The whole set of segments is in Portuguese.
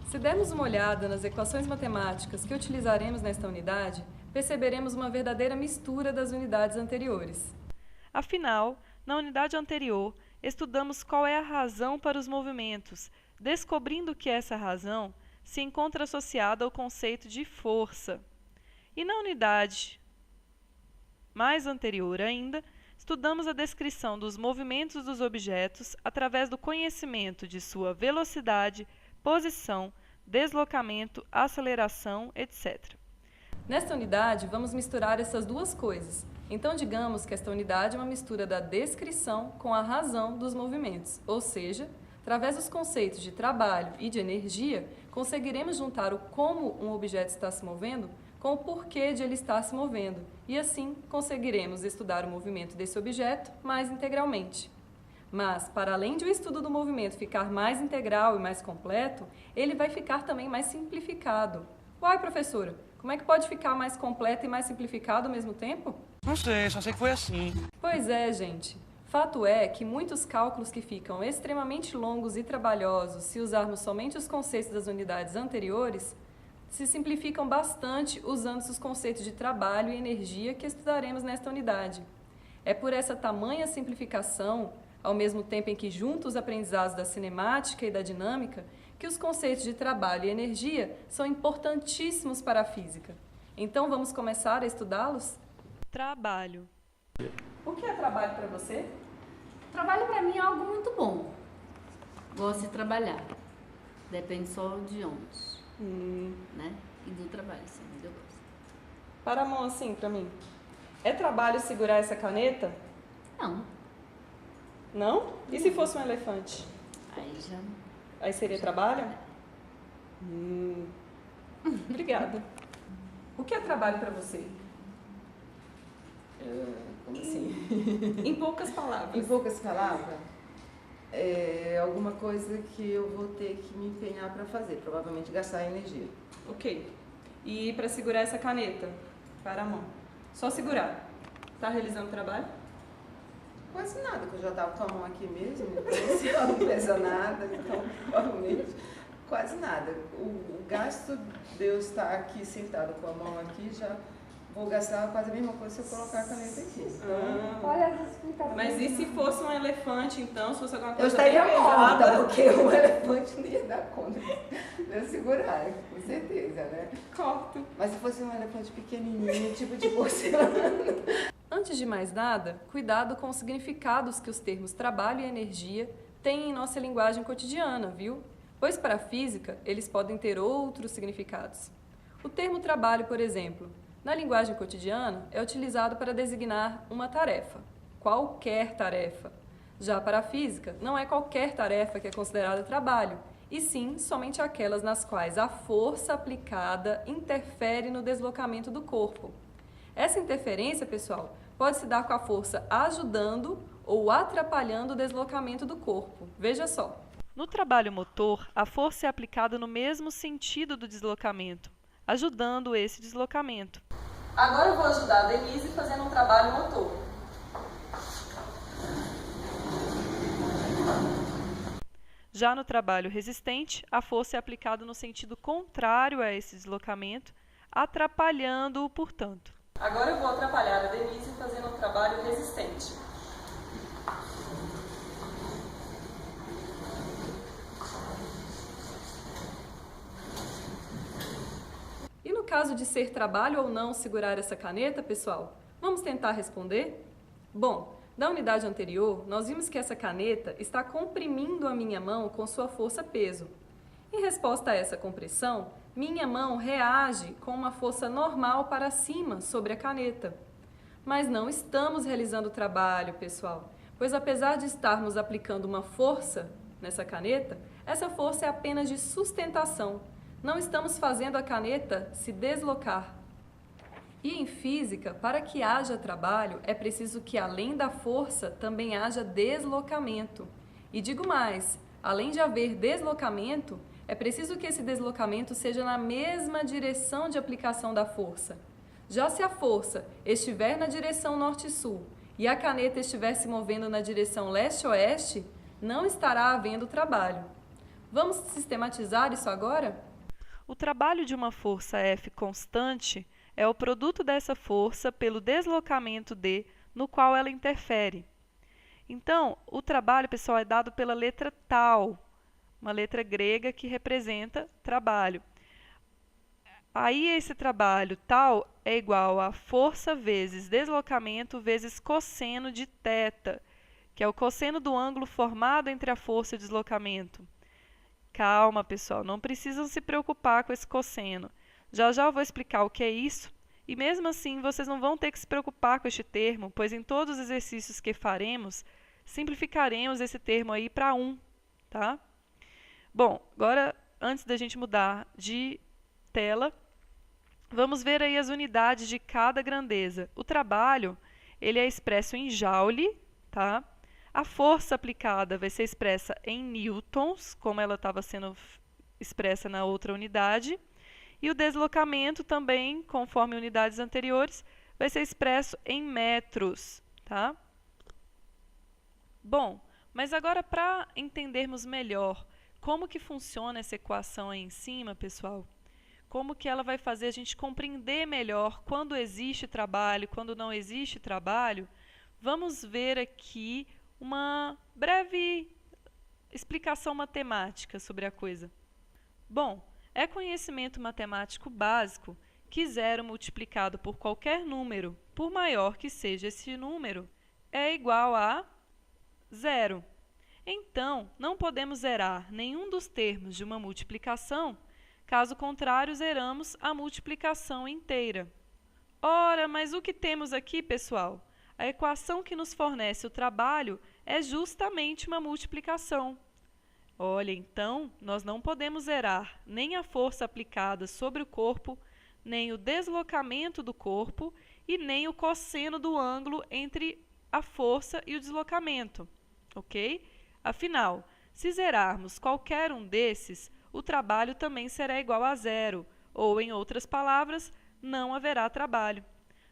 Se dermos uma olhada nas equações matemáticas que utilizaremos nesta unidade, perceberemos uma verdadeira mistura das unidades anteriores. Afinal, na unidade anterior, estudamos qual é a razão para os movimentos, descobrindo que essa razão se encontra associada ao conceito de força. E na unidade mais anterior ainda, estudamos a descrição dos movimentos dos objetos através do conhecimento de sua velocidade, posição, deslocamento, aceleração, etc. Nesta unidade, vamos misturar essas duas coisas. Então, digamos que esta unidade é uma mistura da descrição com a razão dos movimentos, ou seja, através dos conceitos de trabalho e de energia, conseguiremos juntar o como um objeto está se movendo com o porquê de ele estar se movendo, e assim conseguiremos estudar o movimento desse objeto mais integralmente. Mas, para além de o estudo do movimento ficar mais integral e mais completo, ele vai ficar também mais simplificado. Uai, professora, como é que pode ficar mais completo e mais simplificado ao mesmo tempo? Não sei, só sei que foi assim. Pois é, gente. Fato é que muitos cálculos que ficam extremamente longos e trabalhosos se usarmos somente os conceitos das unidades anteriores, se simplificam bastante usando os conceitos de trabalho e energia que estudaremos nesta unidade. É por essa tamanha simplificação, ao mesmo tempo em que junta os aprendizados da cinemática e da dinâmica, que os conceitos de trabalho e energia são importantíssimos para a física. Então vamos começar a estudá-los? Trabalho. O que é trabalho para você? Trabalho para mim é algo muito bom. Gosto de trabalhar. Depende só de onde, né? E do trabalho, sim, eu gosto. Para a mão assim para mim. É trabalho segurar essa caneta? Não, Não? E se fosse um elefante? aí já... Aí seria trabalho? Obrigada. O que é trabalho para você? Como assim? Em poucas palavras. Em poucas palavras, é alguma coisa que eu vou ter que me empenhar para fazer, provavelmente gastar energia. Ok. E para segurar essa caneta? Para a mão. Só segurar. Está realizando trabalho? Quase nada, que eu já estava com a mão aqui mesmo, então não pesa nada, então provavelmente quase nada. O gasto de eu estar aqui sentado com a mão aqui, já vou gastar quase a mesma coisa se eu colocar a caneta aqui. Então, Olha as explicações. Mas e se fosse um elefante, então? Se fosse alguma eu coisa estaria bem morta, pesada? porque o elefante não ia dar conta de eu segurar, com certeza, né? Corto. Mas se fosse um elefante pequenininho, tipo de porcelana... Antes de mais nada, cuidado com os significados que os termos trabalho e energia têm em nossa linguagem cotidiana, viu? Pois para a física, eles podem ter outros significados. O termo trabalho, por exemplo, na linguagem cotidiana, é utilizado para designar uma tarefa, qualquer tarefa. Já para a física, não é qualquer tarefa que é considerada trabalho, e sim somente aquelas nas quais a força aplicada interfere no deslocamento do corpo. Essa interferência, pessoal, pode se dar com a força ajudando ou atrapalhando o deslocamento do corpo. Veja só. No trabalho motor, a força é aplicada no mesmo sentido do deslocamento, ajudando esse deslocamento. Agora eu vou ajudar a Denise fazendo um trabalho motor. Já no trabalho resistente, a força é aplicada no sentido contrário a esse deslocamento, atrapalhando-o, portanto. Agora eu vou atrapalhar a Denise fazendo um trabalho resistente. E no caso de ser trabalho ou não segurar essa caneta, pessoal, vamos tentar responder? Bom, da unidade anterior, nós vimos que essa caneta está comprimindo a minha mão com sua força-peso. Em resposta a essa compressão, minha mão reage com uma força normal para cima sobre a caneta. Mas não estamos realizando o trabalho, pessoal, pois apesar de estarmos aplicando uma força nessa caneta, essa força é apenas de sustentação. Não estamos fazendo a caneta se deslocar. E em física, para que haja trabalho, é preciso que além da força também haja deslocamento. E digo mais, além de haver deslocamento, é preciso que esse deslocamento seja na mesma direção de aplicação da força. Já se a força estiver na direção norte-sul e a caneta estiver se movendo na direção leste-oeste, não estará havendo trabalho. Vamos sistematizar isso agora? O trabalho de uma força F constante é o produto dessa força pelo deslocamento D no qual ela interfere. Então, o trabalho, pessoal, é dado pela letra tal, uma letra grega que representa trabalho. Aí esse trabalho tal é igual a força vezes deslocamento vezes cosseno de θ, que é o cosseno do ângulo formado entre a força e o deslocamento. Calma, pessoal, não precisam se preocupar com esse cosseno. Já já eu vou explicar o que é isso, e mesmo assim vocês não vão ter que se preocupar com este termo, pois em todos os exercícios que faremos, simplificaremos esse termo aí para 1, tá? Bom, agora, antes da gente mudar de tela, vamos ver aí as unidades de cada grandeza. O trabalho, ele é expresso em joule, tá? A força aplicada vai ser expressa em newtons, como ela estava sendo expressa na outra unidade. E o deslocamento também, conforme unidades anteriores, vai ser expresso em metros, tá? Bom, mas agora para entendermos melhor como que funciona essa equação aí em cima, pessoal, como que ela vai fazer a gente compreender melhor quando existe trabalho, quando não existe trabalho, vamos ver aqui uma breve explicação matemática sobre a coisa. Bom, é conhecimento matemático básico que 0 multiplicado por qualquer número, por maior que seja esse número, é igual a 0. Então, não podemos zerar nenhum dos termos de uma multiplicação, caso contrário, zeramos a multiplicação inteira. Ora, mas o que temos aqui, pessoal? A equação que nos fornece o trabalho é justamente uma multiplicação. Olha, então, nós não podemos zerar nem a força aplicada sobre o corpo, nem o deslocamento do corpo e nem o cosseno do ângulo entre a força e o deslocamento, ok? Afinal, se zerarmos qualquer um desses, o trabalho também será igual a 0, ou, em outras palavras, não haverá trabalho.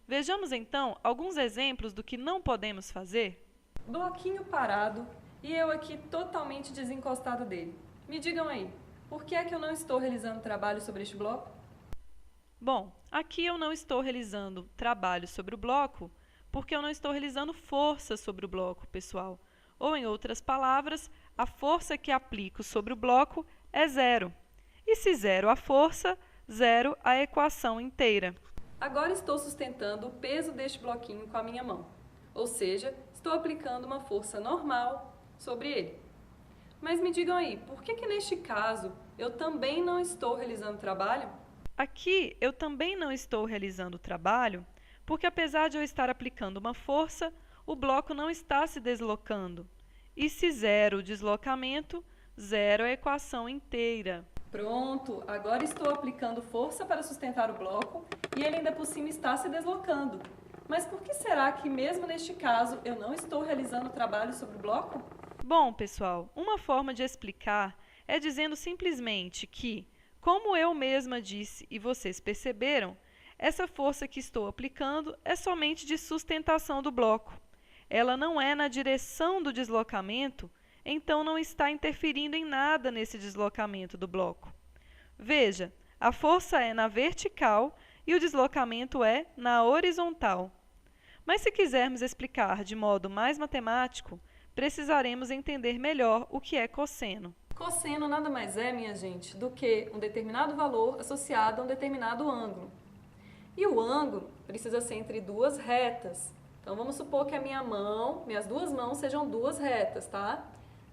Vejamos, então, alguns exemplos do que não podemos fazer. Bloquinho parado e eu aqui totalmente desencostado dele. Me digam aí, por que é que eu não estou realizando trabalho sobre este bloco? Bom, aqui eu não estou realizando trabalho sobre o bloco porque eu não estou realizando força sobre o bloco, pessoal. Ou, em outras palavras, a força que aplico sobre o bloco é 0. E se 0 a força, 0 a equação inteira. Agora estou sustentando o peso deste bloquinho com a minha mão, ou seja, estou aplicando uma força normal sobre ele. Mas me digam aí, por que neste caso eu também não estou realizando trabalho? Aqui eu também não estou realizando trabalho, porque apesar de eu estar aplicando uma força, o bloco não está se deslocando. E se 0 o deslocamento, 0 a equação inteira. Pronto, agora estou aplicando força para sustentar o bloco e ele ainda por cima está se deslocando. Mas por que será que mesmo neste caso eu não estou realizando trabalho sobre o bloco? Bom, pessoal, uma forma de explicar é dizendo simplesmente que, como eu mesma disse e vocês perceberam, essa força que estou aplicando é somente de sustentação do bloco. Ela não é na direção do deslocamento, então não está interferindo em nada nesse deslocamento do bloco. Veja, a força é na vertical e o deslocamento é na horizontal. Mas se quisermos explicar de modo mais matemático, precisaremos entender melhor o que é cosseno. Cosseno nada mais é, minha gente, do que um determinado valor associado a um determinado ângulo. E o ângulo precisa ser entre duas retas. Então vamos supor que a minhas duas mãos sejam duas retas, tá?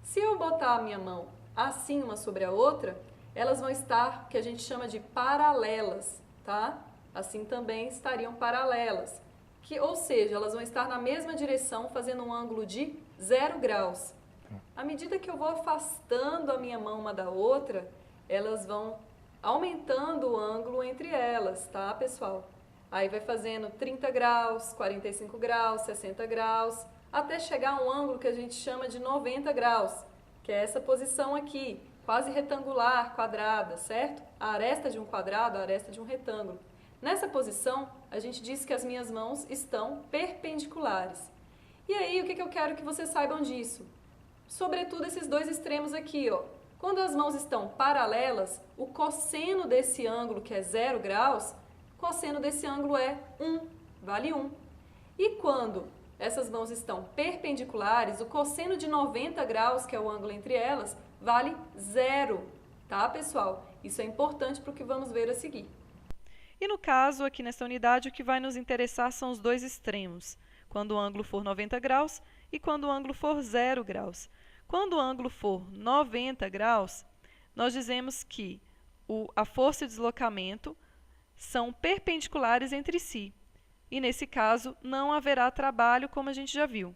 Se eu botar a minha mão assim uma sobre a outra, elas vão estar, que a gente chama de paralelas, tá? Assim também estariam paralelas. Ou seja, elas vão estar na mesma direção, fazendo um ângulo de 0 graus. À medida que eu vou afastando a minha mão uma da outra, elas vão aumentando o ângulo entre elas, tá, pessoal? Aí vai fazendo 30 graus, 45 graus, 60 graus, até chegar a um ângulo que a gente chama de 90 graus, que é essa posição aqui, quase retangular, quadrada, certo? A aresta de um quadrado, a aresta de um retângulo. Nessa posição, a gente diz que as minhas mãos estão perpendiculares. E aí, o que eu quero que vocês saibam disso? Sobretudo esses dois extremos aqui, ó, Quando as mãos estão paralelas, o cosseno desse ângulo, que é 0 graus, o cosseno desse ângulo é 1, vale 1. E quando essas mãos estão perpendiculares, o cosseno de 90 graus, que é o ângulo entre elas, vale 0, tá, pessoal? Isso é importante para o que vamos ver a seguir. E no caso, aqui nessa unidade, o que vai nos interessar são os dois extremos, quando o ângulo for 90 graus e quando o ângulo for 0 graus. Quando o ângulo for 90 graus, nós dizemos que a força e o deslocamento são perpendiculares entre si. E, nesse caso, não haverá trabalho, como a gente já viu.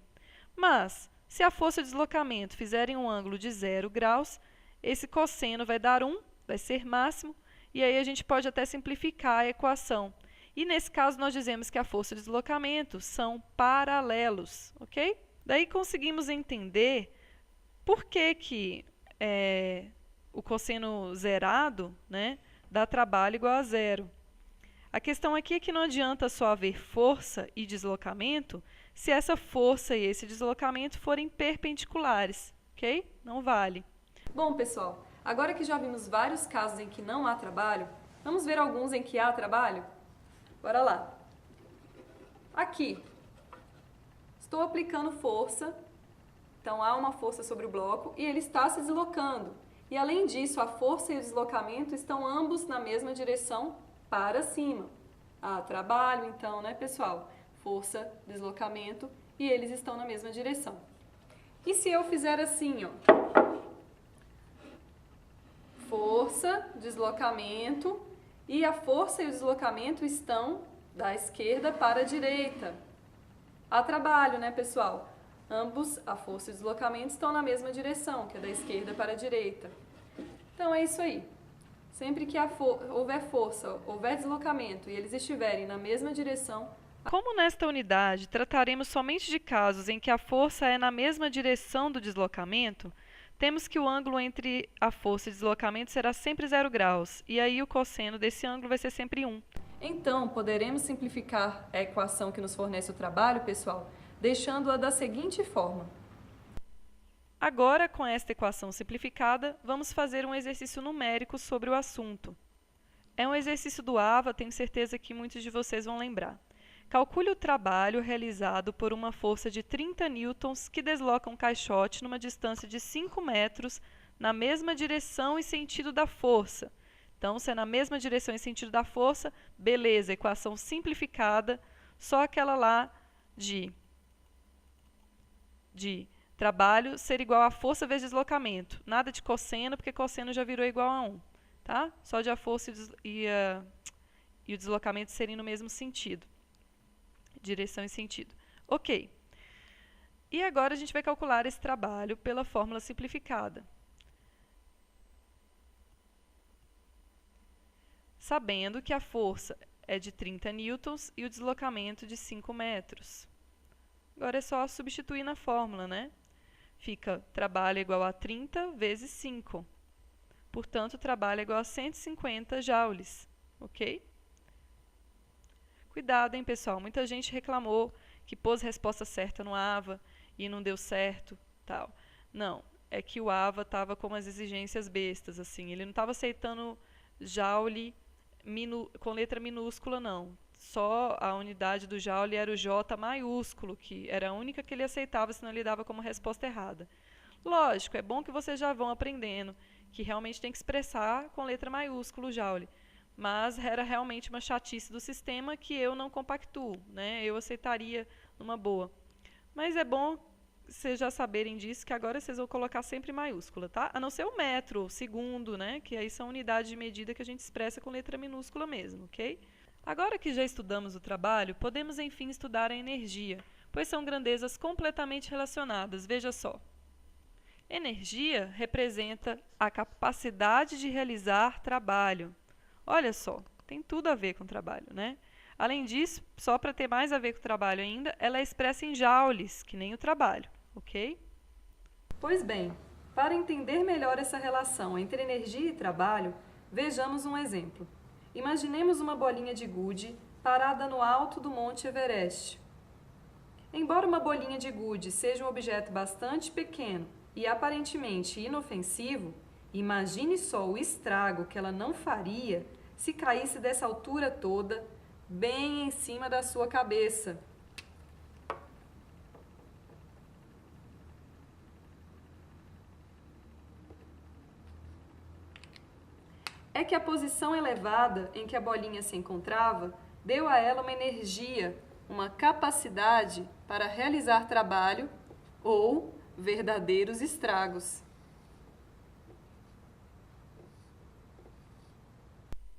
Mas, se a força e o deslocamento fizerem um ângulo de 0 graus, esse cosseno vai dar 1, vai ser máximo, e aí a gente pode até simplificar a equação. E, nesse caso, nós dizemos que a força e o deslocamento são paralelos, ok? Daí conseguimos entender por que o cosseno zerado, né, dá trabalho igual a 0. A questão aqui é que não adianta só haver força e deslocamento se essa força e esse deslocamento forem perpendiculares, ok? Não vale. Bom, pessoal, agora que já vimos vários casos em que não há trabalho, vamos ver alguns em que há trabalho? Bora lá. Aqui, estou aplicando força, então há uma força sobre o bloco e ele está se deslocando. E além disso, a força e o deslocamento estão ambos na mesma direção para cima. Há trabalho, então, né, pessoal? Força, deslocamento e eles estão na mesma direção. E se eu fizer assim, ó? Força, deslocamento e a força e o deslocamento estão da esquerda para a direita. Há trabalho, né, pessoal? Ambos, a força e o deslocamento, estão na mesma direção, que é da esquerda para a direita. Então, é isso aí. Sempre que houver força, houver deslocamento e eles estiverem na mesma direção... Como nesta unidade trataremos somente de casos em que a força é na mesma direção do deslocamento, temos que o ângulo entre a força e o deslocamento será sempre 0 graus, e aí o cosseno desse ângulo vai ser sempre 1. Então, poderemos simplificar a equação que nos fornece o trabalho, pessoal, deixando-a da seguinte forma. Agora, com esta equação simplificada, vamos fazer um exercício numérico sobre o assunto. É um exercício do AVA, tenho certeza que muitos de vocês vão lembrar. Calcule o trabalho realizado por uma força de 30 newtons que desloca um caixote numa distância de 5 metros na mesma direção e sentido da força. Então, se é na mesma direção e sentido da força, beleza, equação simplificada, só aquela lá de trabalho ser igual a força vezes deslocamento. Nada de cosseno, porque cosseno já virou igual a 1. Tá? Só de a força e o deslocamento serem no mesmo sentido. Direção e sentido. Ok. E agora a gente vai calcular esse trabalho pela fórmula simplificada. Sabendo que a força é de 30 newtons e o deslocamento de 5 metros. Agora é só substituir na fórmula, né? Fica trabalho igual a 30 vezes 5. Portanto, trabalho é igual a 150 joules. Ok? Cuidado, hein, pessoal? Muita gente reclamou que pôs resposta certa no AVA e não deu certo, tal. Não, é que o AVA estava com umas exigências bestas, assim. Ele não estava aceitando joule com letra minúscula, não. Só a unidade do joule era o J maiúsculo, que era a única que ele aceitava, senão ele dava como resposta errada. Lógico, é bom que vocês já vão aprendendo que realmente tem que expressar com letra maiúscula o joule. Mas era realmente uma chatice do sistema que eu não compactuo, né? Eu aceitaria numa boa. Mas é bom vocês já saberem disso, que agora vocês vão colocar sempre maiúscula, tá? A não ser o metro, o segundo, né? Que aí são unidades de medida que a gente expressa com letra minúscula mesmo, ok? Agora que já estudamos o trabalho, podemos enfim estudar a energia, pois são grandezas completamente relacionadas, veja só. Energia representa a capacidade de realizar trabalho. Olha só, tem tudo a ver com o trabalho, né? Além disso, só para ter mais a ver com o trabalho ainda, ela é expressa em joules, que nem o trabalho, ok? Pois bem, para entender melhor essa relação entre energia e trabalho, vejamos um exemplo. Imaginemos uma bolinha de gude parada no alto do Monte Everest. Embora uma bolinha de gude seja um objeto bastante pequeno e aparentemente inofensivo, Imagine só o estrago que ela não faria se caísse dessa altura toda, bem em cima da sua cabeça. É que a posição elevada em que a bolinha se encontrava deu a ela uma energia, uma capacidade para realizar trabalho ou verdadeiros estragos.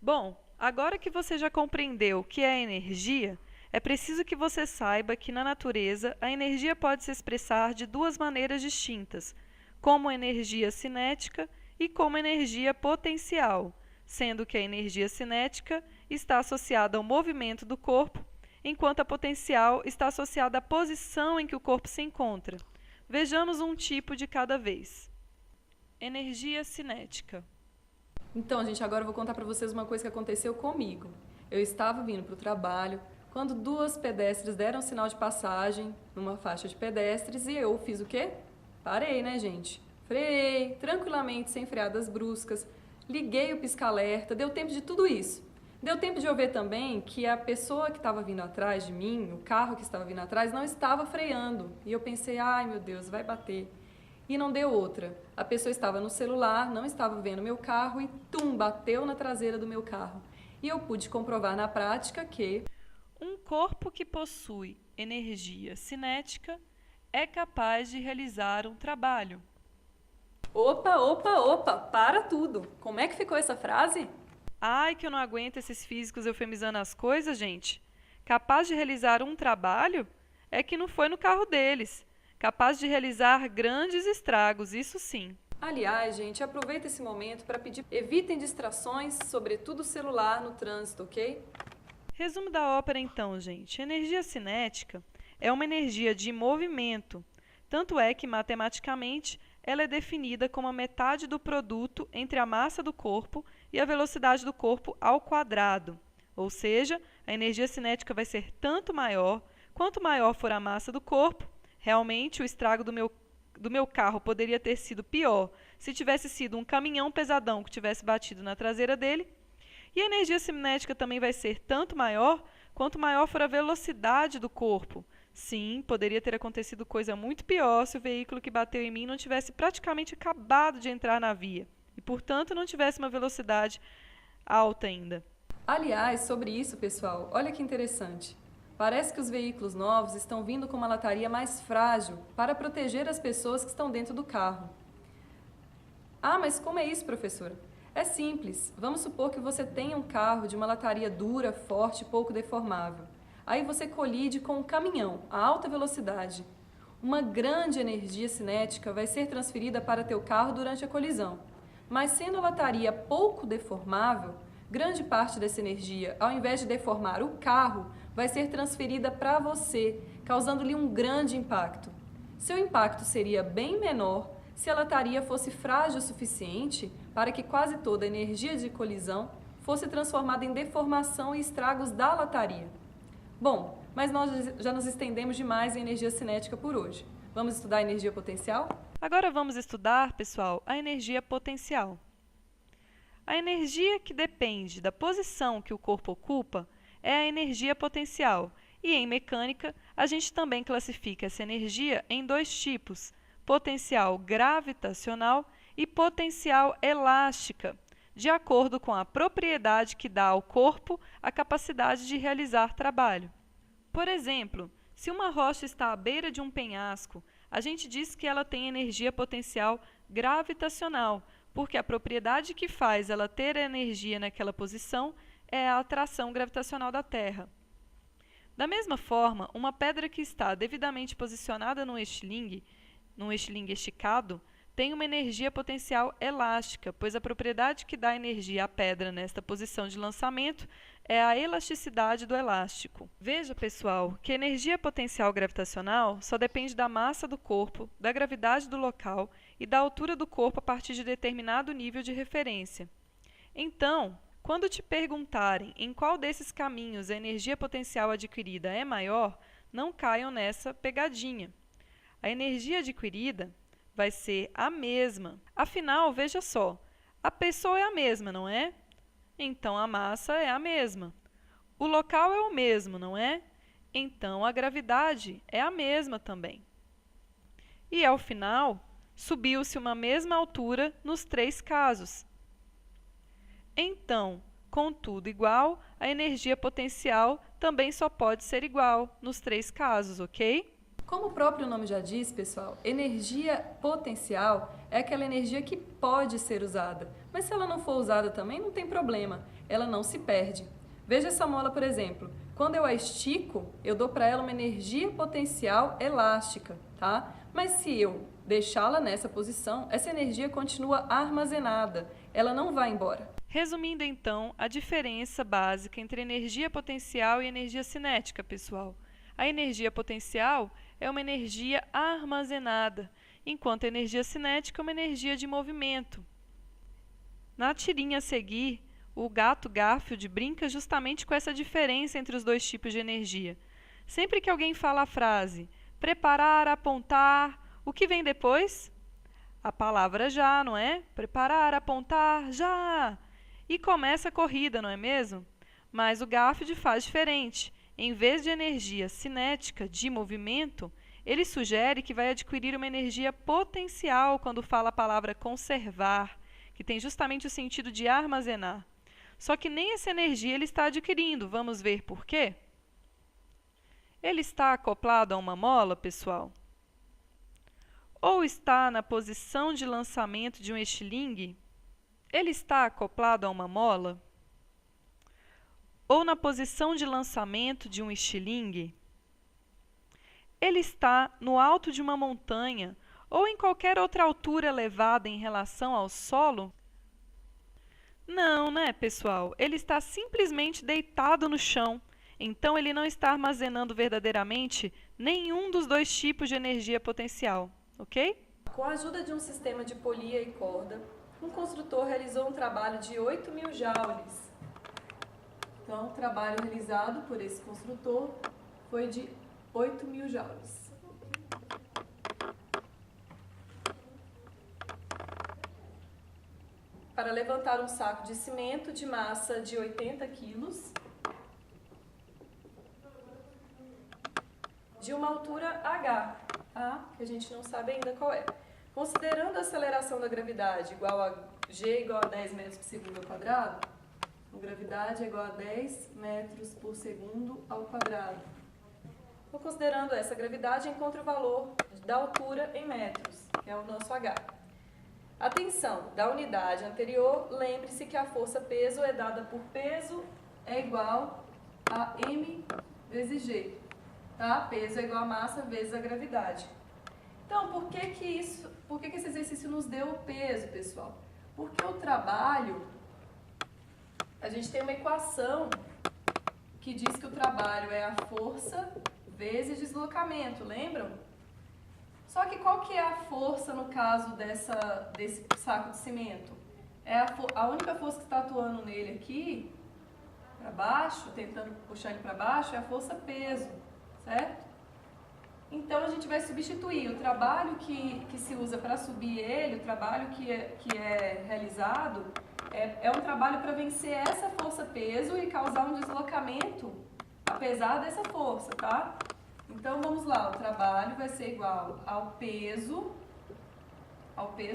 Bom, agora que você já compreendeu o que é energia, é preciso que você saiba que na natureza a energia pode se expressar de duas maneiras distintas, como energia cinética e como energia potencial, sendo que a energia cinética está associada ao movimento do corpo, enquanto a potencial está associada à posição em que o corpo se encontra. Vejamos um tipo de cada vez. Energia cinética. Então, gente, agora eu vou contar para vocês uma coisa que aconteceu comigo. Eu estava vindo para o trabalho quando duas pedestres deram sinal de passagem numa faixa de pedestres e eu fiz o quê? Parei, né, gente? Freiei tranquilamente, sem freadas bruscas, liguei o pisca-alerta, deu tempo de tudo isso. Deu tempo de eu ver também que a pessoa que estava vindo atrás de mim, o carro que estava vindo atrás, não estava freando. E eu pensei, ai meu Deus, vai bater. E não deu outra. A pessoa estava no celular, não estava vendo meu carro e bateu na traseira do meu carro. E eu pude comprovar na prática que um corpo que possui energia cinética é capaz de realizar um trabalho. Opa, para tudo. Como é que ficou essa frase? Ai, que eu não aguento esses físicos eufemizando as coisas, gente. Capaz de realizar um trabalho? É que não foi no carro deles. Capaz de realizar grandes estragos, isso sim. Aliás, gente, aproveita esse momento para pedir evitem distrações, sobretudo o celular no trânsito, ok? Resumo da ópera então, gente. Energia cinética é uma energia de movimento. Tanto é que, matematicamente, ela é definida como a metade do produto entre a massa do corpo e a velocidade do corpo ao quadrado. Ou seja, a energia cinética vai ser tanto maior, quanto maior for a massa do corpo. Realmente, o estrago do meu carro poderia ter sido pior se tivesse sido um caminhão pesadão que tivesse batido na traseira dele. E a energia cinética também vai ser tanto maior, quanto maior for a velocidade do corpo. Sim, poderia ter acontecido coisa muito pior se o veículo que bateu em mim não tivesse praticamente acabado de entrar na via e, portanto, não tivesse uma velocidade alta ainda. Aliás, sobre isso, pessoal, olha que interessante. Parece que os veículos novos estão vindo com uma lataria mais frágil para proteger as pessoas que estão dentro do carro. Ah, mas como é isso, professora? É simples. Vamos supor que você tenha um carro de uma lataria dura, forte e pouco deformável. Aí você colide com um caminhão a alta velocidade. Uma grande energia cinética vai ser transferida para teu carro durante a colisão. Mas sendo a lataria pouco deformável, grande parte dessa energia, ao invés de deformar o carro, vai ser transferida para você, causando-lhe um grande impacto. Seu impacto seria bem menor se a lataria fosse frágil o suficiente para que quase toda a energia de colisão fosse transformada em deformação e estragos da lataria. Bom, mas nós já nos estendemos demais em energia cinética por hoje. Vamos estudar a energia potencial? Agora vamos estudar, pessoal, a energia potencial. A energia que depende da posição que o corpo ocupa é a energia potencial. E em mecânica, a gente também classifica essa energia em dois tipos, potencial gravitacional e potencial elástica, de acordo com a propriedade que dá ao corpo a capacidade de realizar trabalho. Por exemplo, se uma rocha está à beira de um penhasco, a gente diz que ela tem energia potencial gravitacional, porque a propriedade que faz ela ter energia naquela posição é a atração gravitacional da Terra. Da mesma forma, uma pedra que está devidamente posicionada num estilingue esticado, tem uma energia potencial elástica, pois a propriedade que dá energia à pedra nesta posição de lançamento é a elasticidade do elástico. Veja, pessoal, que a energia potencial gravitacional só depende da massa do corpo, da gravidade do local e da altura do corpo a partir de determinado nível de referência. Então, quando te perguntarem em qual desses caminhos a energia potencial adquirida é maior, não caiam nessa pegadinha. A energia adquirida vai ser a mesma. Afinal, veja só, a pessoa é a mesma, não é? Então, a massa é a mesma. O local é o mesmo, não é? Então, a gravidade é a mesma também. E, ao final, subiu-se uma mesma altura nos 3 casos. Então, com tudo igual, a energia potencial também só pode ser igual nos 3 casos, ok? Como o próprio nome já diz, pessoal, energia potencial é aquela energia que pode ser usada. Mas se ela não for usada também, não tem problema, ela não se perde. Veja essa mola, por exemplo. Quando eu a estico, eu dou para ela uma energia potencial elástica, tá? Mas se eu deixá-la nessa posição, essa energia continua armazenada, ela não vai embora. Resumindo, então, a diferença básica entre energia potencial e energia cinética, pessoal. A energia potencial é uma energia armazenada, enquanto a energia cinética é uma energia de movimento. Na tirinha a seguir, o gato Garfield brinca justamente com essa diferença entre os 2 tipos de energia. Sempre que alguém fala a frase preparar, apontar, o que vem depois? A palavra já, não é? Preparar, apontar, já! E começa a corrida, não é mesmo? Mas o Garfield faz diferente. Em vez de energia cinética, de movimento, ele sugere que vai adquirir uma energia potencial quando fala a palavra conservar, que tem justamente o sentido de armazenar. Só que nem essa energia ele está adquirindo. Vamos ver por quê? Ele está acoplado a uma mola, pessoal? Ou está na posição de lançamento de um estilingue? Ele está acoplado a uma mola? Ou na posição de lançamento de um estilingue? Ele está no alto de uma montanha ou em qualquer outra altura elevada em relação ao solo? Não, né, pessoal? Ele está simplesmente deitado no chão. Então, ele não está armazenando verdadeiramente nenhum dos 2 tipos de energia potencial, ok? Com a ajuda de um sistema de polia e corda, um construtor realizou um trabalho de 8.000 joules. Então, o trabalho realizado por esse construtor foi de 8.000 joules. Para levantar um saco de cimento de massa de 80 quilos, de uma altura h, tá? Que a gente não sabe ainda qual é. Considerando a aceleração da gravidade igual a g igual a 10 metros por segundo ao quadrado, a gravidade é igual a 10 metros por segundo ao quadrado. Então, considerando essa gravidade, encontre o valor da altura em metros, que é o nosso h. A tensão da unidade anterior, lembre-se que a força-peso é dada por peso é igual a m vezes g. Tá? Peso é igual a massa vezes a gravidade. Então, por que esse exercício nos deu o peso, pessoal? Porque o trabalho, a gente tem uma equação que diz que o trabalho é a força vezes deslocamento, lembram? Só que qual que é a força no caso desse saco de cimento? A única força que está atuando nele aqui, para baixo, tentando puxar ele para baixo, é a força-peso, certo? Então, a gente vai substituir o trabalho que se usa para subir ele, o trabalho que é realizado, é um trabalho para vencer essa força-peso e causar um deslocamento, apesar dessa força, tá? Então, vamos lá, o trabalho vai ser igual ao peso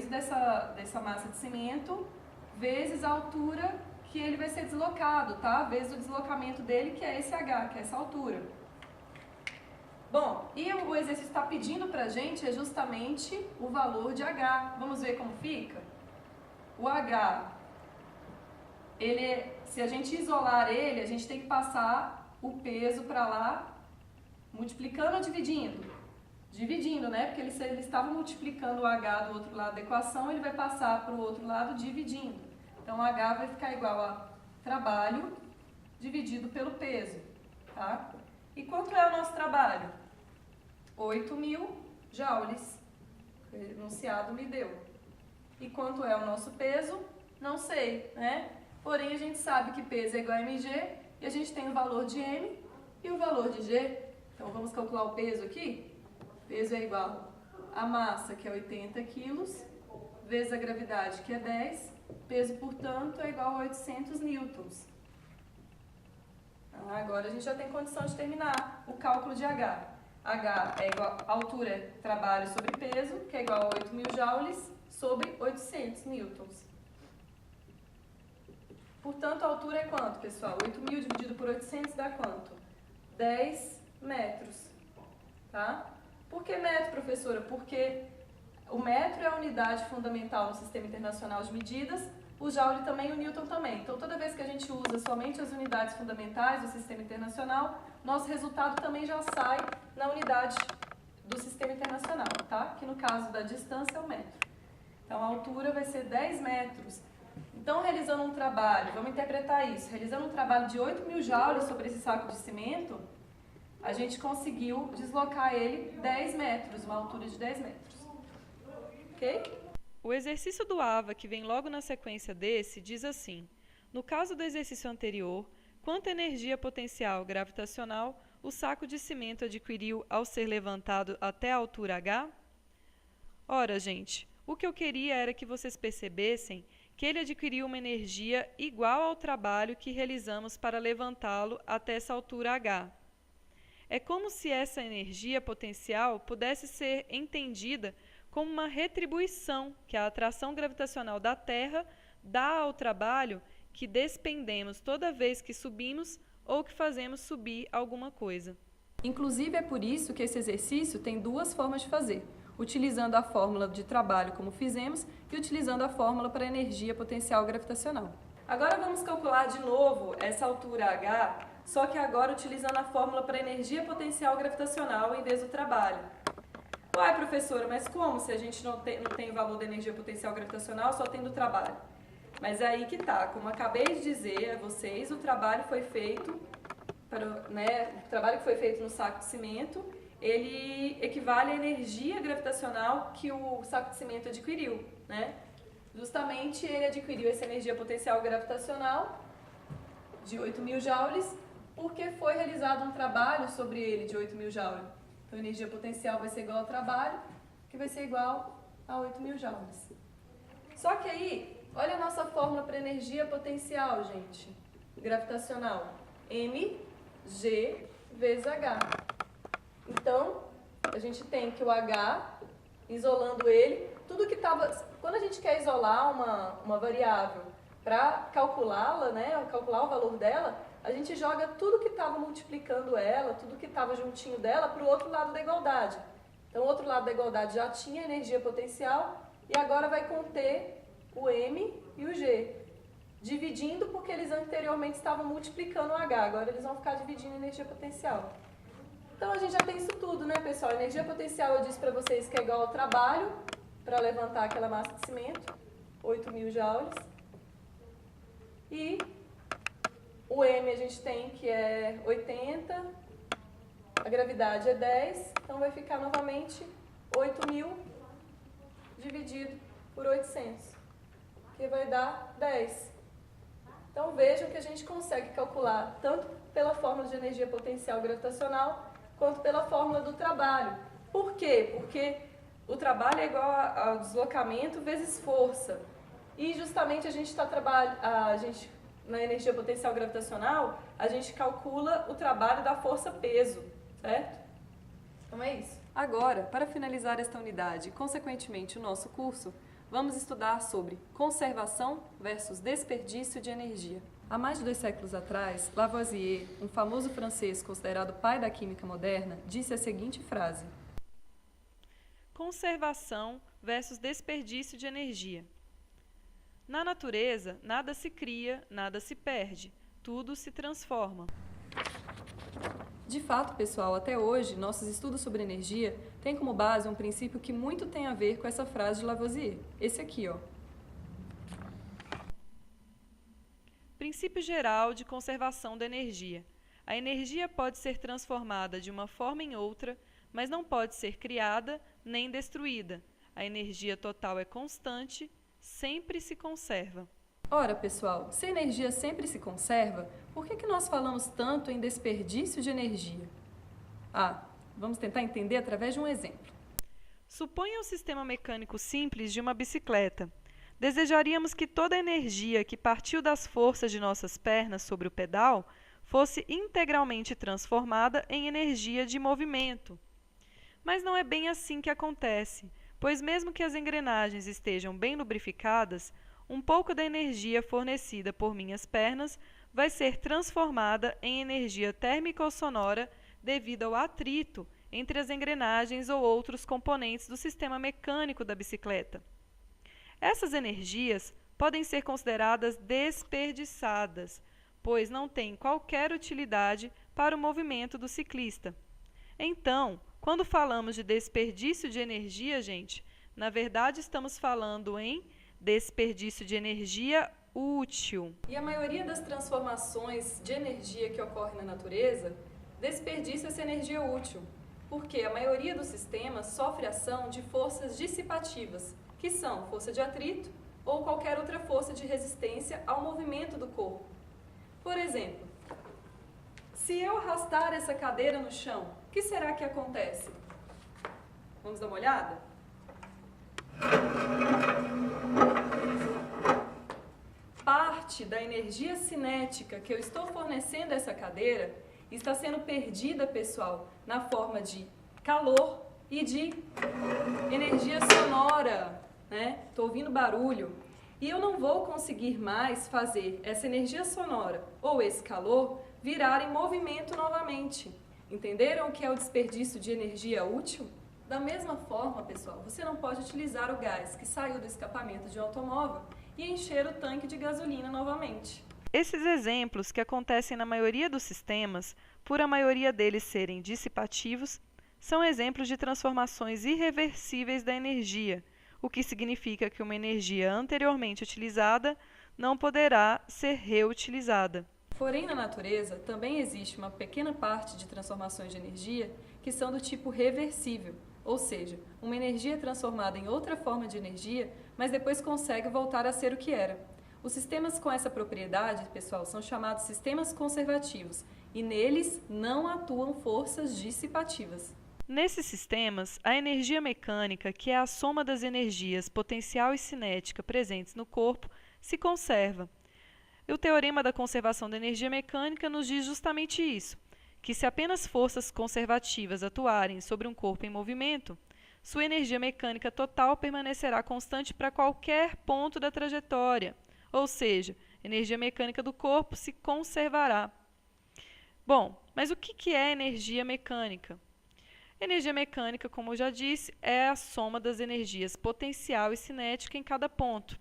dessa massa de cimento, vezes a altura que ele vai ser deslocado, tá? Vezes o deslocamento dele, que é esse h, que é essa altura. Bom, e o exercício está pedindo para a gente é justamente o valor de h. Vamos ver como fica? O h, se a gente isolar ele, a gente tem que passar o peso para lá, multiplicando ou dividindo? Dividindo, né? Porque se ele estava multiplicando o h do outro lado da equação, ele vai passar para o outro lado dividindo. Então, h vai ficar igual a trabalho dividido pelo peso, tá? E quanto é o nosso trabalho? 8.000 joules. O enunciado me deu. E quanto é o nosso peso? Não sei, né? Porém, a gente sabe que peso é igual a mg e a gente tem o valor de m e o valor de g. Então, vamos calcular o peso aqui? Peso é igual a massa, que é 80 quilos, vezes a gravidade, que é 10, peso, portanto, é igual a 800 newtons. Agora a gente já tem condição de terminar o cálculo de H. H é igual a altura é trabalho sobre peso, que é igual a 8.000 joules sobre 800 newtons. Portanto, a altura é quanto, pessoal? 8.000 dividido por 800 dá quanto? 10 metros. Tá? Por que metro, professora? Porque o metro é a unidade fundamental no Sistema Internacional de Medidas, o joule também e o newton também. Então, toda vez que a gente usa somente as unidades fundamentais do Sistema Internacional, nosso resultado também já sai na unidade do Sistema Internacional, tá? Que no caso da distância é o metro. Então, a altura vai ser 10 metros. Então, realizando um trabalho, vamos interpretar isso, realizando um trabalho de 8.000 joules sobre esse saco de cimento, a gente conseguiu deslocar ele 10 metros, uma altura de 10 metros. Ok? O exercício do AVA, que vem logo na sequência desse, diz assim: no caso do exercício anterior, quanta energia potencial gravitacional o saco de cimento adquiriu ao ser levantado até a altura H? Ora, gente, o que eu queria era que vocês percebessem que ele adquiriu uma energia igual ao trabalho que realizamos para levantá-lo até essa altura H. É como se essa energia potencial pudesse ser entendida como uma retribuição que a atração gravitacional da Terra dá ao trabalho que despendemos toda vez que subimos ou que fazemos subir alguma coisa. Inclusive, é por isso que esse exercício tem duas formas de fazer, utilizando a fórmula de trabalho como fizemos e utilizando a fórmula para energia potencial gravitacional. Agora vamos calcular de novo essa altura H, só que agora utilizando a fórmula para energia potencial gravitacional em vez do trabalho. Uai, professora, mas como se a gente não tem o valor da energia potencial gravitacional, só tem do trabalho? Mas é aí que tá, como acabei de dizer a vocês, o trabalho foi feito, o trabalho que foi feito no saco de cimento, ele equivale à energia gravitacional que o saco de cimento adquiriu, né? Justamente ele adquiriu essa energia potencial gravitacional de 8.000 joules, porque foi realizado um trabalho sobre ele de 8.000 joules. Então, a energia potencial vai ser igual ao trabalho, que vai ser igual a 8.000 joules. Só que aí, olha a nossa fórmula para energia potencial, gente, gravitacional. mg vezes h. Então, a gente tem que o h, isolando ele, tudo que estava... Quando a gente quer isolar uma variável para calculá-la, né, calcular o valor dela, a gente joga tudo que estava multiplicando ela, tudo que estava juntinho dela para o outro lado da igualdade. Então, o outro lado da igualdade já tinha energia potencial e agora vai conter o m e o g. Dividindo porque eles anteriormente estavam multiplicando o h, agora eles vão ficar dividindo a energia potencial. Então, a gente já tem isso tudo, né, pessoal? A energia potencial eu disse para vocês que é igual ao trabalho para levantar aquela massa de cimento, 8.000 joules. E o m a gente tem que é 80, a gravidade é 10, então vai ficar novamente 8.000 dividido por 800, que vai dar 10. Então vejam que a gente consegue calcular tanto pela fórmula de energia potencial gravitacional quanto pela fórmula do trabalho. Por quê? Porque o trabalho é igual ao deslocamento vezes força. E justamente a gente está na energia potencial gravitacional, a gente calcula o trabalho da força-peso, certo? Então é isso. Agora, para finalizar esta unidade e, consequentemente, o nosso curso, vamos estudar sobre conservação versus desperdício de energia. Há mais de 2 séculos atrás, Lavoisier, um famoso francês considerado pai da química moderna, disse a seguinte frase: conservação versus desperdício de energia. Na natureza, nada se cria, nada se perde, tudo se transforma. De fato, pessoal, até hoje, nossos estudos sobre energia têm como base um princípio que muito tem a ver com essa frase de Lavoisier. Esse aqui, ó. Princípio geral de conservação da energia. A energia pode ser transformada de uma forma em outra, mas não pode ser criada nem destruída. A energia total é constante, sempre se conserva. Ora, pessoal, se a energia sempre se conserva, por que nós falamos tanto em desperdício de energia? Vamos tentar entender através de um exemplo. Suponha um sistema mecânico simples de uma bicicleta. Desejaríamos que toda a energia que partiu das forças de nossas pernas sobre o pedal fosse integralmente transformada em energia de movimento. Mas não é bem assim que acontece, pois mesmo que as engrenagens estejam bem lubrificadas, um pouco da energia fornecida por minhas pernas vai ser transformada em energia térmica ou sonora devido ao atrito entre as engrenagens ou outros componentes do sistema mecânico da bicicleta. Essas energias podem ser consideradas desperdiçadas, pois não têm qualquer utilidade para o movimento do ciclista. Então, quando falamos de desperdício de energia, gente, na verdade estamos falando em desperdício de energia útil. E a maioria das transformações de energia que ocorre na natureza desperdiça essa energia útil, porque a maioria dos sistemas sofre ação de forças dissipativas, que são força de atrito ou qualquer outra força de resistência ao movimento do corpo. Por exemplo, se eu arrastar essa cadeira no chão, o que será que acontece? Vamos dar uma olhada? Parte da energia cinética que eu estou fornecendo a essa cadeira está sendo perdida, pessoal, na forma de calor e de energia sonora, né? Estou ouvindo barulho. E eu não vou conseguir mais fazer essa energia sonora ou esse calor virar em movimento novamente. Entenderam o que é o desperdício de energia útil? Da mesma forma, pessoal, você não pode utilizar o gás que saiu do escapamento de um automóvel e encher o tanque de gasolina novamente. Esses exemplos, que acontecem na maioria dos sistemas, por a maioria deles serem dissipativos, são exemplos de transformações irreversíveis da energia, o que significa que uma energia anteriormente utilizada não poderá ser reutilizada. Porém, na natureza, também existe uma pequena parte de transformações de energia que são do tipo reversível, ou seja, uma energia transformada em outra forma de energia, mas depois consegue voltar a ser o que era. Os sistemas com essa propriedade, pessoal, são chamados sistemas conservativos e neles não atuam forças dissipativas. Nesses sistemas, a energia mecânica, que é a soma das energias potencial e cinética presentes no corpo, se conserva. E o teorema da conservação da energia mecânica nos diz justamente isso, que se apenas forças conservativas atuarem sobre um corpo em movimento, sua energia mecânica total permanecerá constante para qualquer ponto da trajetória, ou seja, a energia mecânica do corpo se conservará. Bom, mas o que é energia mecânica? Energia mecânica, como eu já disse, é a soma das energias potencial e cinética em cada ponto.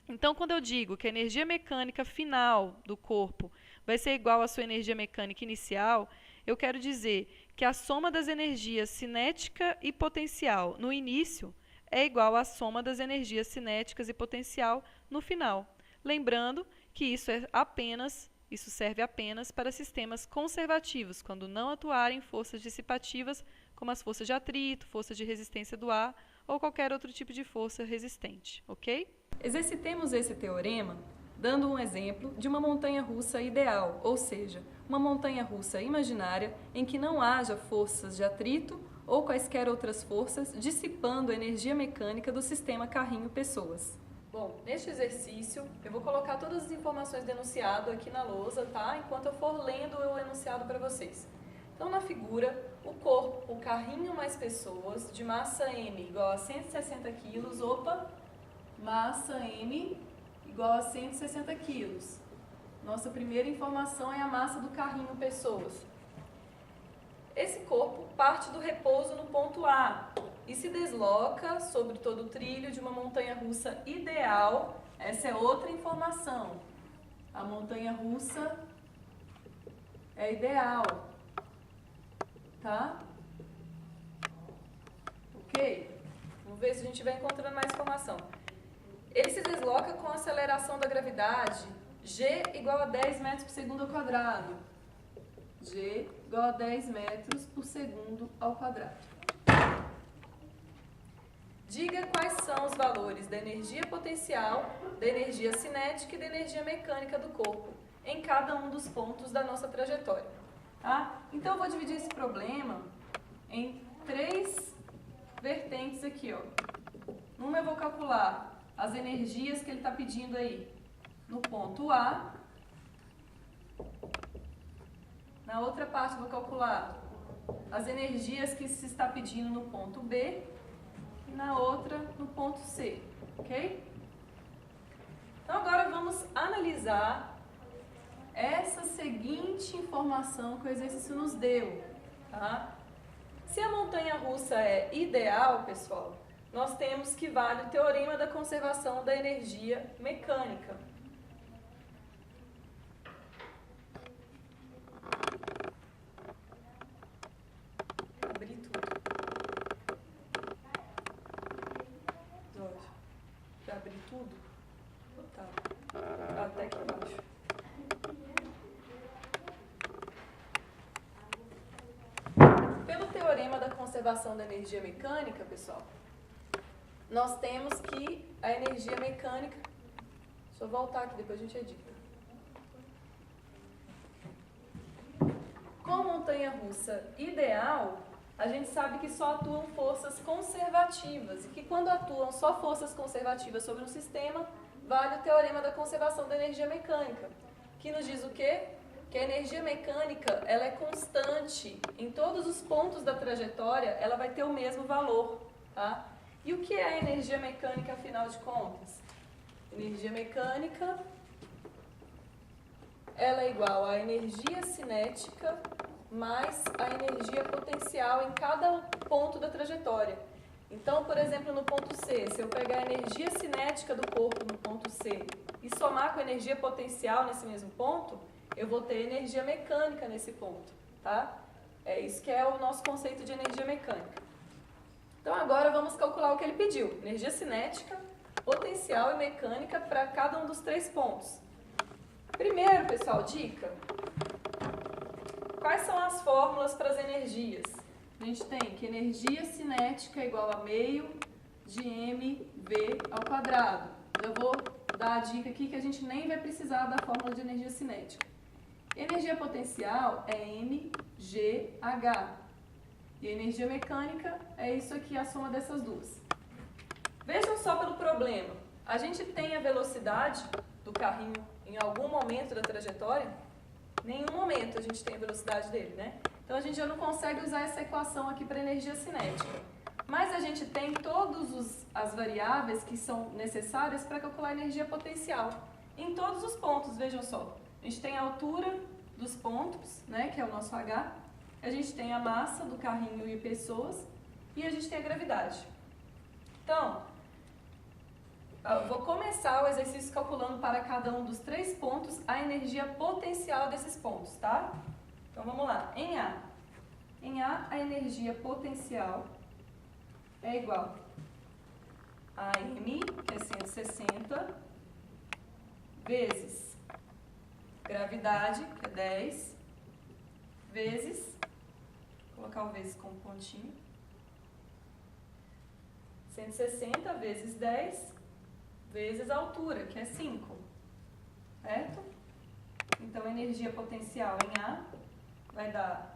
Então, quando eu digo que a energia mecânica final do corpo vai ser igual à sua energia mecânica inicial, eu quero dizer que a soma das energias cinética e potencial no início é igual à soma das energias cinéticas e potencial no final. Lembrando que isso serve apenas para sistemas conservativos, quando não atuarem forças dissipativas, como as forças de atrito, forças de resistência do ar ou qualquer outro tipo de força resistente, ok? Exercitemos esse teorema dando um exemplo de uma montanha-russa ideal, ou seja, uma montanha-russa imaginária em que não haja forças de atrito ou quaisquer outras forças dissipando a energia mecânica do sistema carrinho-pessoas. Bom, neste exercício eu vou colocar todas as informações do enunciado aqui na lousa, tá? Enquanto eu for lendo o enunciado para vocês. Então, na figura, o corpo, o carrinho mais pessoas, de massa M igual a 160 kg, massa M igual a 160 kg. Nossa primeira informação é a massa do carrinho pessoas. Esse corpo parte do repouso no ponto A e se desloca sobre todo o trilho de uma montanha-russa ideal. Essa é outra informação. A montanha-russa é ideal, tá? Ok? Vamos ver se a gente vai encontrando mais informação. Ele se desloca com a aceleração da gravidade g igual a 10 metros por segundo ao quadrado. G igual a 10 metros por segundo ao quadrado. Diga quais são os valores da energia potencial, da energia cinética e da energia mecânica do corpo em cada um dos pontos da nossa trajetória. Tá? Então, eu vou dividir esse problema em 3 vertentes aqui, ó. Numa eu vou calcular as energias que ele está pedindo aí no ponto A. Na outra parte eu vou calcular as energias que se está pedindo no ponto B. E na outra no ponto C, ok? Então agora vamos analisar essa seguinte informação que o exercício nos deu, tá? Se a montanha-russa é ideal, pessoal, nós temos que vale o teorema da conservação da energia mecânica. Abrir tudo. Jorge, já abri tudo? Tá. Até aqui embaixo. Pelo teorema da conservação da energia mecânica, pessoal, nós temos que a energia mecânica... Deixa eu voltar aqui, depois a gente edita. Com a montanha-russa ideal, a gente sabe que só atuam forças conservativas e que quando atuam só forças conservativas sobre um sistema, vale o teorema da conservação da energia mecânica, que nos diz o quê? Que a energia mecânica ela é constante. Em todos os pontos da trajetória, ela vai ter o mesmo valor, tá? E o que é a energia mecânica, afinal de contas? Energia mecânica, ela é igual à energia cinética mais a energia potencial em cada ponto da trajetória. Então, por exemplo, no ponto C, se eu pegar a energia cinética do corpo no ponto C e somar com a energia potencial nesse mesmo ponto, eu vou ter energia mecânica nesse ponto, tá? É isso que é o nosso conceito de energia mecânica. Então, agora vamos calcular o que ele pediu. Energia cinética, potencial e mecânica para cada um dos 3 pontos. Primeiro, pessoal, dica. Quais são as fórmulas para as energias? A gente tem que energia cinética é igual a meio de mv ao quadrado. Eu vou dar a dica aqui que a gente nem vai precisar da fórmula de energia cinética. Energia potencial é mgh. E energia mecânica é isso aqui, a soma dessas duas. Vejam só pelo problema. A gente tem a velocidade do carrinho em algum momento da trajetória? Nenhum momento a gente tem a velocidade dele, né? Então a gente já não consegue usar essa equação aqui para energia cinética. Mas a gente tem todas as variáveis que são necessárias para calcular a energia potencial. Em todos os pontos, vejam só. A gente tem a altura dos pontos, né, que é o nosso H. A gente tem a massa do carrinho e pessoas. E a gente tem a gravidade. Então, eu vou começar o exercício calculando para cada um dos 3 pontos a energia potencial desses pontos, tá? Então vamos lá. Em A, a energia potencial é igual a M, que é 160, vezes gravidade, que é 10, vezes, vou colocar o vezes com um pontinho, 160 vezes 10, vezes a altura, que é 5, certo? Então, a energia potencial em A vai dar,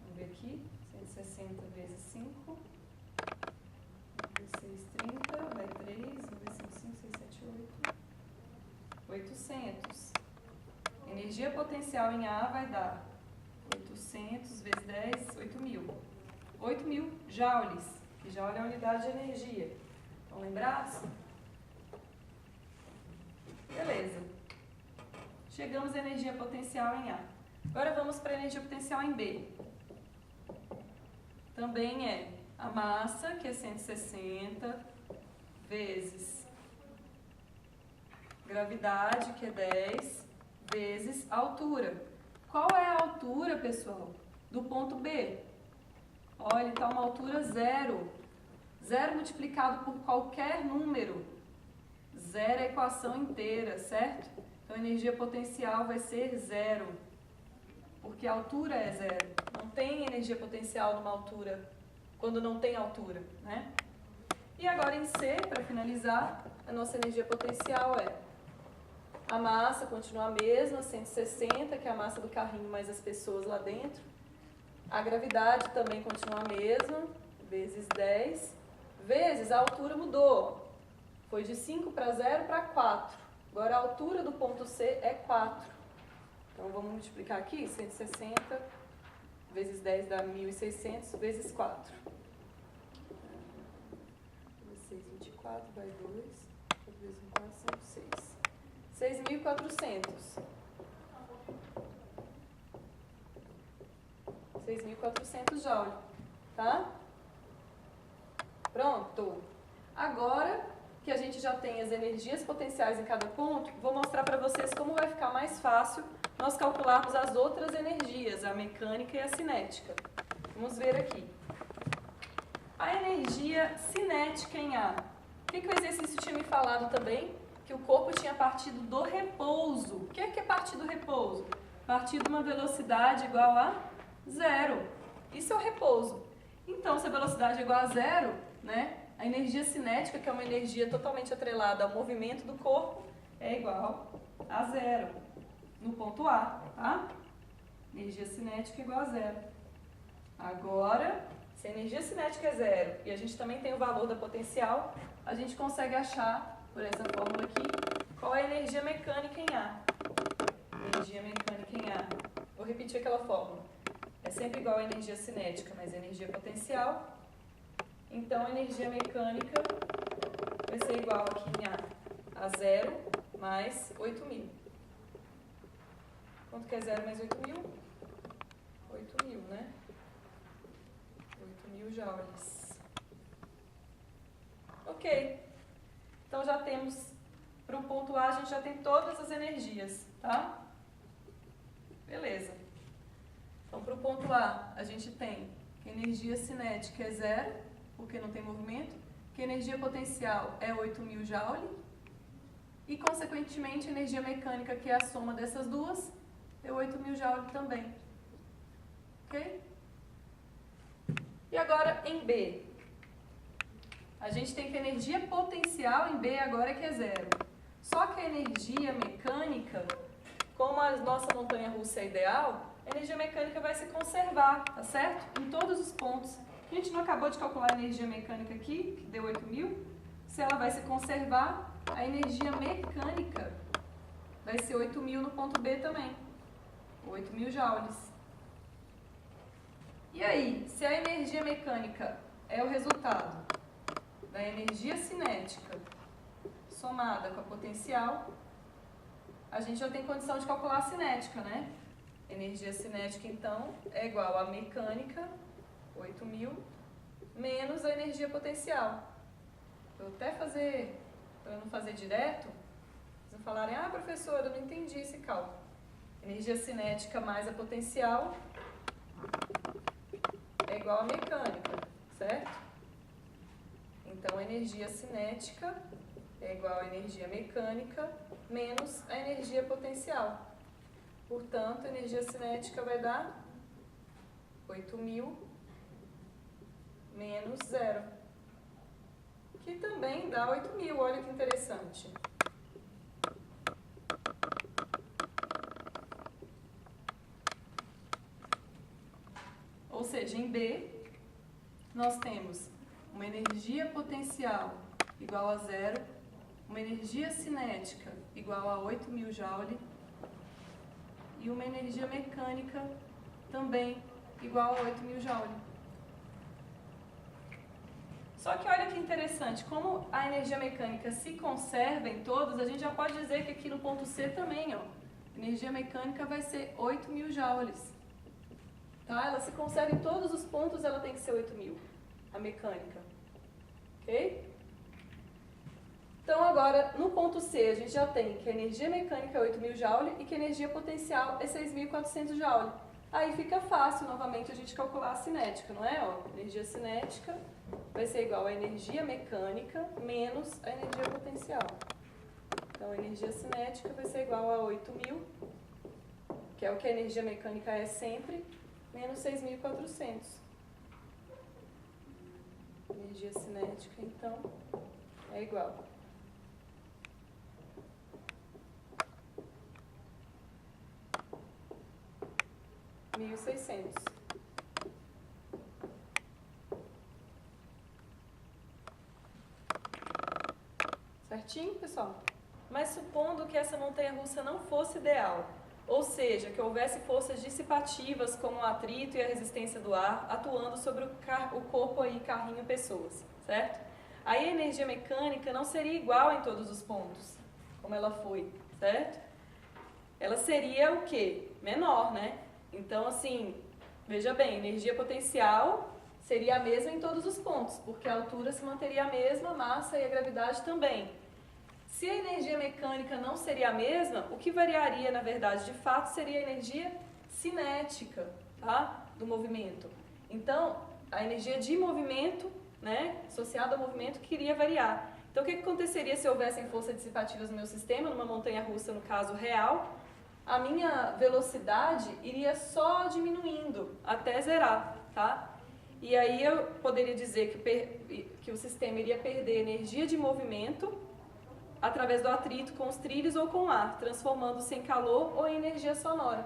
vamos ver aqui, 160 vezes 5, 1630, vai 3, vamos ver 5, 5, 6, 7, 8, 800. Energia potencial em A vai dar 800 vezes 10, 8.000. 8.000 joules, que joule é a unidade de energia. Estão lembrados? Beleza. Chegamos à energia potencial em A. Agora vamos para a energia potencial em B. Também é a massa, que é 160, vezes gravidade, que é 10, vezes a altura. Qual é a altura, pessoal, do ponto B? Olha, está uma altura 0. 0 multiplicado por qualquer número. 0 é a equação inteira, certo? Então, a energia potencial vai ser 0, porque a altura é 0. Não tem energia potencial numa altura quando não tem altura, né? E agora em C, para finalizar, a nossa energia potencial é a massa continua a mesma, 160, que é a massa do carrinho mais as pessoas lá dentro. A gravidade também continua a mesma, vezes 10, vezes a altura mudou. Foi de 5 para 0 para 4. Agora a altura do ponto C é 4. Então vamos multiplicar aqui, 160 vezes 10 dá 1.600 vezes 4. 6, 24, vai 2, 4 vezes 4, 5, 6. 6.400. 6.400 joule, tá? Pronto. Agora que a gente já tem as energias potenciais em cada ponto, vou mostrar para vocês como vai ficar mais fácil nós calcularmos as outras energias, a mecânica e a cinética. Vamos ver aqui. A energia cinética em A. O que o exercício tinha me falado também? Que o corpo tinha partido do repouso. O que é partir do repouso? Partir de uma velocidade igual a 0. Isso é o repouso. Então, se a velocidade é igual a 0, né, a energia cinética, que é uma energia totalmente atrelada ao movimento do corpo, é igual a 0. No ponto A, tá? Energia cinética é igual a 0. Agora, se a energia cinética é 0 e a gente também tem o valor da potencial, a gente consegue achar, por essa fórmula aqui, qual é a energia mecânica em A. Energia mecânica em A. Vou repetir aquela fórmula. É sempre igual a energia cinética, mais energia potencial. Então, a energia mecânica vai ser igual aqui em A 0 mais 8.000. Quanto que é 0 mais 8.000? 8.000, né? 8.000 joules. Ok. Então, já temos, para o ponto A, a gente já tem todas as energias, tá? Beleza. Então, para o ponto A, a gente tem que a energia cinética é 0, porque não tem movimento, que a energia potencial é 8.000 joule, e, consequentemente, a energia mecânica, que é a soma dessas duas, é 8.000 joule também. Ok? E agora, em B. A gente tem que a energia potencial em B agora que é 0. Só que a energia mecânica, como a nossa montanha-russa é ideal, a energia mecânica vai se conservar, tá certo? Em todos os pontos. A gente não acabou de calcular a energia mecânica aqui, que deu 8.000. Se ela vai se conservar, a energia mecânica vai ser 8.000 no ponto B também. 8.000 joules. E aí, se a energia mecânica é o resultado da energia cinética somada com a potencial, a gente já tem condição de calcular a cinética, né? Energia cinética, então, é igual a mecânica, 8.000, menos a energia potencial. Vou até fazer, para não fazer direto, vocês vão falarem, ah, professora, eu não entendi esse cálculo. Energia cinética mais a potencial é igual a mecânica, certo? Então, a energia cinética é igual a energia mecânica menos a energia potencial. Portanto, a energia cinética vai dar 8.000 menos 0, que também dá 8.000. Olha que interessante. Ou seja, em B, nós temos uma energia potencial igual a 0, uma energia cinética igual a 8.000 joule e uma energia mecânica também igual a 8.000 joule. Só que olha que interessante, como a energia mecânica se conserva em todos, a gente já pode dizer que aqui no ponto C também, ó, a energia mecânica vai ser 8.000 joules. Tá? Ela se conserva em todos os pontos, ela tem que ser 8.000, a mecânica. Ok? Então, agora, no ponto C, a gente já tem que a energia mecânica é 8.000 joule e que a energia potencial é 6.400 joule. Aí fica fácil, novamente, a gente calcular a cinética, não é? Ó, energia cinética vai ser igual a energia mecânica menos a energia potencial. Então, a energia cinética vai ser igual a 8.000, que é o que a energia mecânica é sempre, menos 6.400. Energia cinética, então, é igual 1.600. Certinho, pessoal? Mas supondo que essa montanha-russa não fosse ideal, ou seja, que houvesse forças dissipativas como o atrito e a resistência do ar atuando sobre o corpo aí, carrinho, pessoas, certo? Aí a energia mecânica não seria igual em todos os pontos, como ela foi, certo? Ela seria o quê? Menor, né? Então, assim, veja bem, energia potencial seria a mesma em todos os pontos, porque a altura se manteria a mesma, a massa e a gravidade também. Se a energia mecânica não seria a mesma, o que variaria, na verdade, de fato, seria a energia cinética, tá? Do movimento. Então, a energia de movimento, né, associada ao movimento, que iria variar. Então, o que aconteceria se houvessem forças dissipativas no meu sistema, numa montanha-russa, no caso real? A minha velocidade iria só diminuindo até zerar, tá? E aí eu poderia dizer que o sistema iria perder energia de movimento através do atrito com os trilhos ou com o ar, transformando-se em calor ou em energia sonora.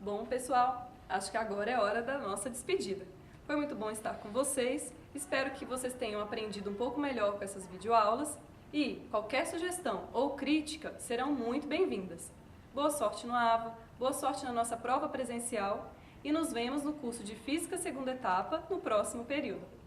Bom, pessoal, acho que agora é hora da nossa despedida. Foi muito bom estar com vocês, espero que vocês tenham aprendido um pouco melhor com essas videoaulas e qualquer sugestão ou crítica serão muito bem-vindas. Boa sorte no AVA, boa sorte na nossa prova presencial e nos vemos no curso de Física segunda etapa no próximo período.